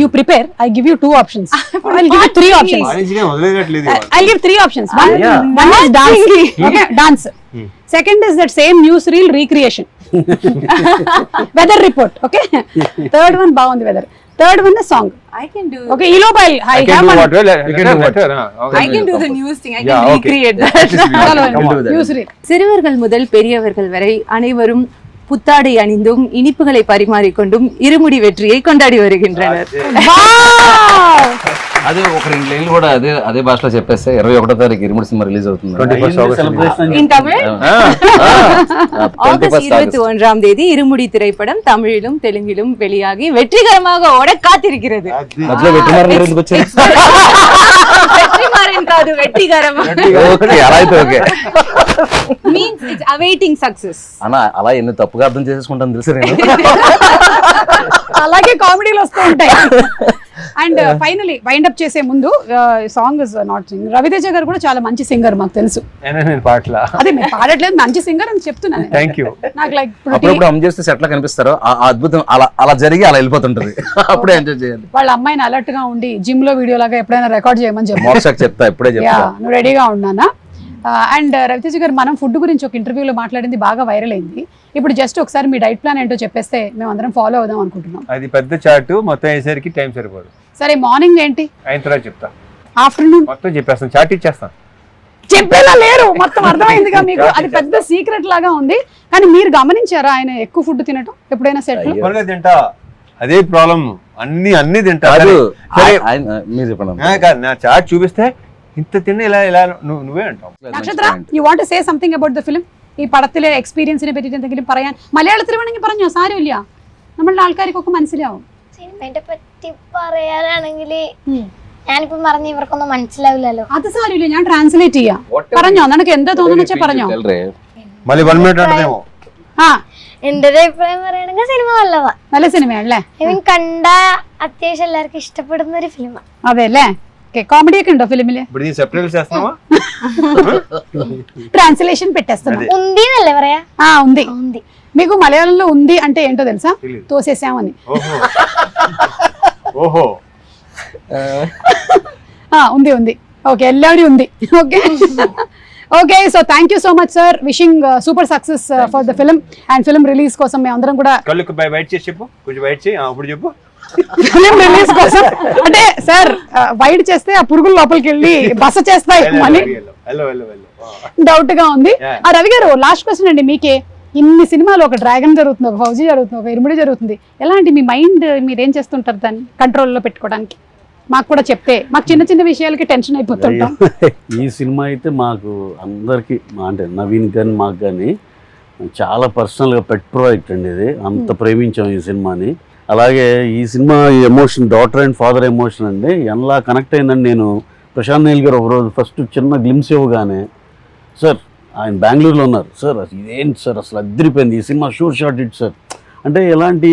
you prepare, I give you 2 options. I'll give you 3 options. I'll give 3 options. One is dance. Okay, dance. Second is that same newsreel recreation. Weather report. Okay. Third one baagundi weather. Third one is song. I can do. Okay, I can have do one. I can do the news thing. I can recreate that. Newsreel. சிறுவர்கள் முதல் பெரியவர்கள் வரை அனைவரும் புத்தாடை அணிந்தும் இனிப்புகளை பரிமாறிக்கொண்டும் இருமுடி வெற்றியை கொண்டாடி வருகின்றனர். అదే ఒక 2 లైన్లు కూడా అదే భాషలో చెప్పేస్తే 21వ తారీఖు ఇరుముడి సినిమా రిలీజ్ అవుతుంది. In Tamil? ஆகஸ்ட் 21ஆம் தேதி இருமுடி திரைப்படம் தமிழிலும் தெலுங்கிலும் வெளியாகி வெற்றிகரமாக ஓட காத்திருக்கிறது. మధ్యలో వెట్టిమారన్ ఎందుకు వచ్చారు? வெற்றிமாறன் కాదు, வெற்றிகரம். ఓకే, అలా అయితే okay. Means it's awaiting success. అన్నా అలా ఎన్ని తప్పుగా అర్థం చేసుకుంటాను తెలుసు నేను. అలాగే కామెడీలు వస్తూ ఉంటాయి. అండ్ ఫైనలీ వైండ్ అప్ చేసే ముందు song is not sing. Ravi Teja garu కూడా చాలా మంచి సింగర్, మాకు తెలుసు. నేను పాటలా అదే మీరు పాడట్లేదు, మంచి సింగర్ అని చెప్తున్నాను. Thank you. నాకు లైక్ అప్పుడు అమ్ చేస్తే సెట్లా కనిపిస్తారో ఆ అద్భుతం అలా జరిగి అలా వెళ్ళిపోతుంటది. అప్పుడే ఎంజాయ్ చేయాలి. వాళ్ళ అమ్మాయిని అలర్ట్ గా ఉండి జిమ్ లో వీడియో లాగా ఎప్పుడైనా రికార్డ్ చేయమని చెప్పి మోక్షకి చెప్తా, ఇప్పుడే చెప్తా. నువ్వు రెడీగా ఉన్నానా? అండ్ రవితేజ గారు, మనం ఫుడ్ గురించి ఒక ఇంటర్వ్యూలో మాట్లాడింది బాగా వైరల్ అయింది. ఇప్పుడు జస్ట్ ఒకసారి మీ డైట్ ప్లాన్ ఏంటో చెప్పేస్తే మేము అందరం ఫాలో అవుదాం అనుకుంటున్నాం. అది పెద్ద చార్ట్, మొత్తం అయ్యేసరికి టైం సరిపోదు. సరే, మార్నింగ్ ఏంటి, అయిన తర్వాత చెప్తా. ఆఫ్టర్నూన్ మొత్తం చెప్పేస్తాను, చార్ట్ ఇచ్చేస్తాను. చెప్పేలా లేరు, మొత్తం అర్థమైందిగా మీకు. అది పెద్ద సీక్రెట్ లాగా ఉంది. కానీ మీరు గమనించారా ఆయన ఎక్కువ ఫుడ్ తినటం ఎప్పుడైనా సెట్ లో? తింటా, అదే ప్రాబ్లం. అన్ని తింటా. మీరు చెప్పండి. నా చార్ట్ చూపిస్తే ఇంత తిన్న ఇలా నువ్వే అంటావు. നക്ഷത്ര, you want to say something about the film? ഈ പടത്തിലെ എക്സ്പീരിയൻസിനെ പറ്റിയിട്ട് എന്തെങ്കിലും പറയാൻ? മലയാളത്തിൽ വേണമെങ്കിൽ പറഞ്ഞോ, സാരമില്ല, നമ്മളുടെ ആൾക്കാർക്കൊക്കെ മനസ്സിലാവും. സിനിമയെ പറ്റി പറയാനാണെങ്കിൽ ഞാനിപ്പോ പറഞ്ഞ ഇവർക്കൊന്നും മനസ്സിലാവില്ലല്ലോ. അത് സാരമില്ല, ഞാൻ ട്രാൻസ്ലേറ്റ് ചെയ്യാം. പറഞ്ഞോ, നിനക്ക് എന്താ തോന്നുന്നു വെച്ചാൽ പറഞ്ഞോ. మళ్ళీ 1 మినిట్ అంటేమో. എന്റെ ഒരു അഭിപ്രായം പറയുകയാണെങ്കിൽ സിനിമ നല്ലതാ, നല്ല സിനിമയാണല്ലേ? കണ്ട അത്യാവശ്യം എല്ലാവർക്കും ഇഷ്ടപ്പെടുന്ന ഒരു ഫിലിമാണ്. അതെ അല്ലേ? కామెడీ ഒക്കെ ఉണ്ടോ ఫిలిమిല്? ట్రాన్స్లేషన్ పెట్టేస్తున్నా. ఉంది నల్లే പറയാ. ఉంది. మీకు మలయాళంలో ఉంది అంటే ఏంటో తెలుసా? తోసేసామని. ఓహో, ఉంది. ఓకే, എല്ലാവരും ఉంది. Okay okay, so thank you so much sir. Wishing super success for the film and film release కోసం మేము అందరం కూడా కళ్ళకు బయట చేసి చెప్పు, కొంచెం బయట చేయి. అప్పుడు చెప్పు. ఫిలిం రిలీజ్ కోసం అంటే సార్ వైడ్ చేస్తే ఆ పురుగుల లోపలికి వెళ్ళి బస చేస్తాయి అని డౌట్ గా ఉంది. రవి గారు, లాస్ట్ క్వశ్చన్ అండి మీకే. ఇన్ని సినిమాలు, ఒక డ్రాగన్ జరుగుతుంది, ఒక ఫౌజీ జరుగుతుంది, ఒక ఇరుముడి జరుగుతుంది, ఎలాంటి మీ మైండ్ మీరేం చేస్తుంటారు దాన్ని కంట్రోల్లో పెట్టుకోవడానికి? మాకు కూడా చెప్తే, మాకు చిన్న చిన్న విషయాలకి టెన్షన్ అయిపోతుంటాం. ఈ సినిమా అయితే మాకు అందరికి, అంటే నవీన్ కానీ మాకు కానీ చాలా పర్సనల్గా పెట్ ప్రాజెక్ట్ అండి ఇది. అంత ప్రేమించాం ఈ సినిమాని. అలాగే ఈ cinema emotion, daughter and father emotion అండి, ఎలా కనెక్ట్ అయిందండి. నేను ప్రశాంత్ నీల్ గారు ఒకరోజు ఫస్ట్ చిన్న గ్లిమ్స్ ఇవ్వగానే, సార్ ఆయన బెంగళూరులో ఉన్నారు, సార్ ఇదేంటి సార్ అసలు అద్దరిపోయింది ఈ cinema, sure shot it sir అంటే ఎలాంటి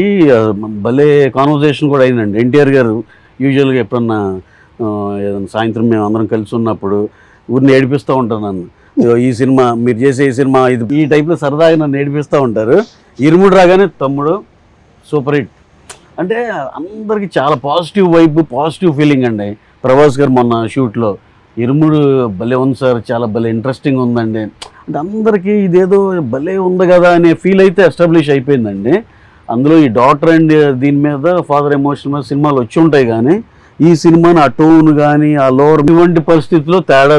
భలే కాన్వర్జేషన్ కూడా అయిందండి. ఎన్టీఆర్ గారు యూజువల్గా ఎప్పుడన్నా ఏదైనా సాయంత్రం మేము అందరం కలిసి ఉన్నప్పుడు ఊరిని ఏడిపిస్తూ ఉంటారు నన్ను, ఈ సినిమా మీరు చేసే ఈ సినిమా ఇది, ఈ టైప్లో సరదాగా నన్ను ఏడిపిస్తూ ఉంటారు. ఇరుముడు రాగానే తమ్ముడు సూపర్ హిట్ అంటే అందరికి చాలా పాజిటివ్ వైబ్, పాజిటివ్ ఫీలింగ్ అండి. ప్రభాస్ గారు మొన్న షూట్లో ఇరుముడు భలే ఉంది సార్, చాలా భలే ఇంట్రెస్టింగ్ ఉందండి అంటే అందరికీ ఇదేదో భలే ఉంది కదా అనే ఫీల్ అయితే ఎస్టాబ్లిష్ అయిపోయిందండి. అందులో ఈ డాటర్ అండ్ దీని మీద ఫాదర్ ఎమోషన్ మీద సినిమాలు వచ్చి ఉంటాయి, కానీ ఈ సినిమాని ఆ టోన్ కానీ ఆ లోవర్ ఇటువంటి పరిస్థితుల్లో తేడా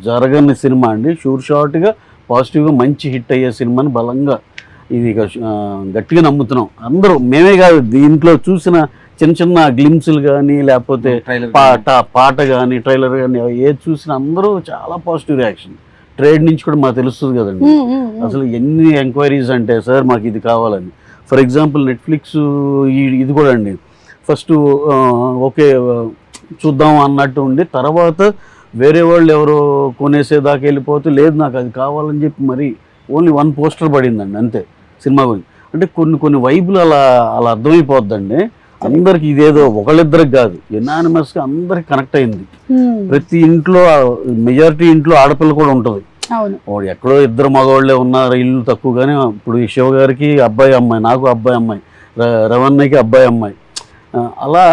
జరగని సినిమా అండి. షూర్ షార్ట్గా పాజిటివ్గా మంచి హిట్ అయ్యే సినిమాని బలంగా ఇది గట్టిగా నమ్ముతున్నాం అందరూ. మేమే కాదు, దీంట్లో చూసిన చిన్న చిన్న గ్లిమ్స్లు కానీ లేకపోతే పాట కానీ ట్రైలర్ కానీ ఏది చూసినా అందరూ చాలా పాజిటివ్ రియాక్షన్. ట్రేడ్ నుంచి కూడా మాకు తెలుస్తుంది కదండి, అసలు ఎన్ని ఎంక్వైరీస్ అంటే సార్ మాకు ఇది కావాలని. ఫర్ ఎగ్జాంపుల్ నెట్ఫ్లిక్స్ ఇది కూడా అండి, ఫస్ట్ ఓకే చూద్దాం అన్నట్టు ఉండి, తర్వాత వేరే వాళ్ళు ఎవరో కొనేసేదాకా వెళ్ళిపోతే లేదు నాకు అది కావాలని చెప్పి మరి ఓన్లీ 1 పోస్టర్ పడిందండి అంతే సినిమా గురించి. అంటే కొన్ని వైపులు అలా అర్థమైపోద్దండి అందరికి. ఇదేదో ఒకళ్ళిద్దరికి కాదు, ఎనానిమస్గా అందరికి కనెక్ట్ అయింది. ప్రతి ఇంట్లో మెజారిటీ ఇంట్లో ఆడపిల్ల కూడా ఉంటుంది. వాడు ఎక్కడో 2 మగవాళ్ళే ఉన్నారు, ఇల్లు తక్కువ. కానీ ఇప్పుడు ఈ శివ గారికి అబ్బాయి అమ్మాయి, నాకు అబ్బాయి అమ్మాయి, రవణ్యకి అబ్బాయి అమ్మాయి, అలా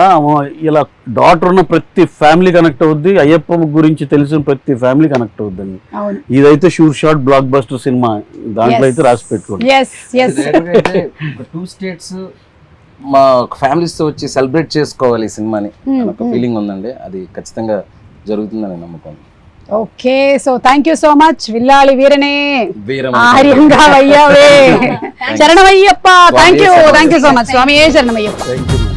ఇలా డాటర్ ఉన్న ప్రతి ఫ్యామిలీ కనెక్ట్ అవుద్ది, అయ్యప్ప గురించి తెలిసిన ప్రతి ఫ్యామిలీ కనెక్ట్ అవుద్దండి. అవును. ఇదైతే sure shot block buster cinema, దాంట్లో అయితే రాసి పెట్టుకోండి. ఎస్ ఎస్ 2 స్టేట్స్ మా ఫ్యామిలీస్ తో వచ్చి సెలబ్రేట్ చేసుకోవాలి ఈ సినిమాని ఒక ఫీలింగ్ ఉందండి. అది ఖచ్చితంగా జరుగుతుందని నమ్మకం. Okay, so thank you so much విల్లాలి వీరనే వీరం ఆర్యంగా వయ్యావే శరణమయ్యప్ప. థ్యాంక్ యూ సో మచ్ స్వామి, శరణమయ్యప్ప. Thank you.